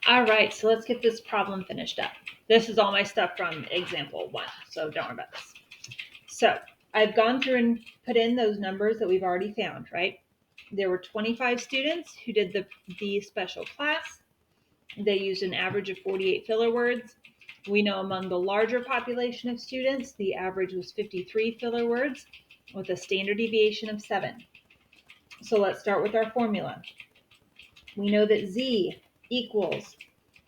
All right, so let's get this problem finished up. This is all my stuff from example 1, so don't worry about this. So I've gone through and put in those numbers that we've already found, right? There were 25 students who did the special class. They used an average of 48 filler words. We know among the larger population of students, the average was 53 filler words with a standard deviation of 7. So let's start with our formula. We know that Z equals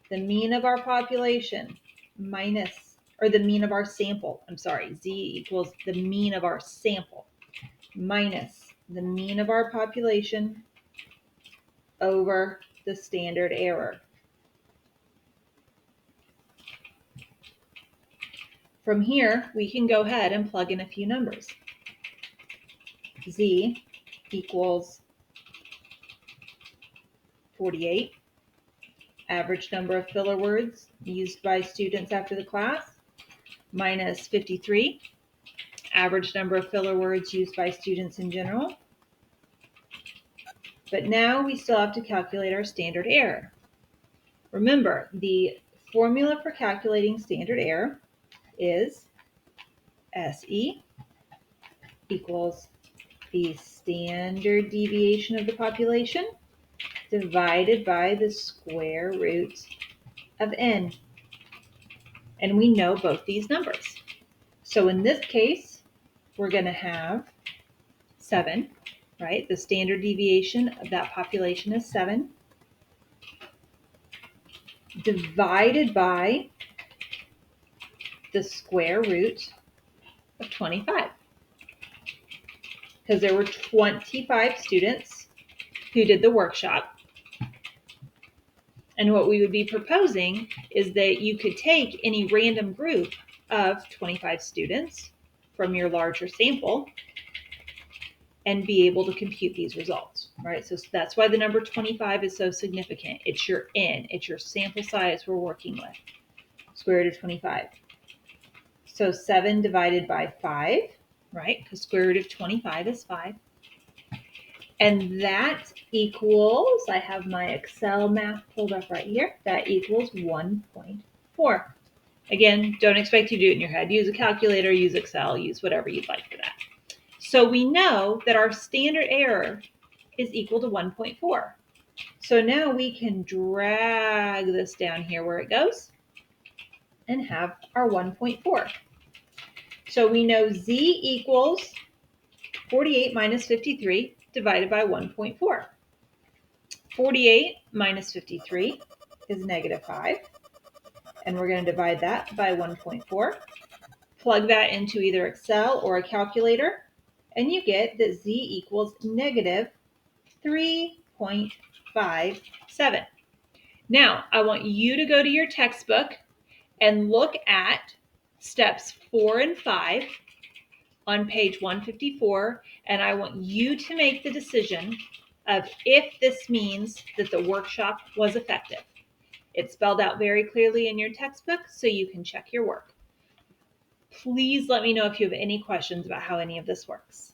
the mean of our population minus, or the mean of our sample. I'm sorry, Z equals the mean of our sample minus the mean of our population over the standard error. From here, we can go ahead and plug in a few numbers. Z equals 48, average number of filler words used by students after the class, minus 53, average number of filler words used by students in general. But now we still have to calculate our standard error. Remember, the formula for calculating standard error is SE equals the standard deviation of the population divided by the square root of n. And we know both these numbers. So in this case, we're going to have 7, right? The standard deviation of that population is 7 divided by the square root of 25. Because there were 25 students who did the workshop. And what we would be proposing is that you could take any random group of 25 students from your larger sample and be able to compute these results, right? So that's why the number 25 is so significant. It's your N, it's your sample size we're working with, square root of 25. So 7 divided by 5, right? Because square root of 25 is 5. And that equals, I have my Excel math pulled up right here, that equals 1.4. Again, don't expect you to do it in your head. Use a calculator, use Excel, use whatever you'd like for that. So we know that our standard error is equal to 1.4. So now we can drag this down here where it goes and have our 1.4. So we know Z equals 48 minus 53 divided by 1.4. 48 minus 53 is negative 5. And we're going to divide that by 1.4. Plug that into either Excel or a calculator. And you get that Z equals negative 3.57. Now, I want you to go to your textbook and look at steps 4 and 5 on page 154, and I want you to make the decision of if this means that the workshop was effective. It's spelled out very clearly in your textbook, so you can check your work. Please let me know if you have any questions about how any of this works.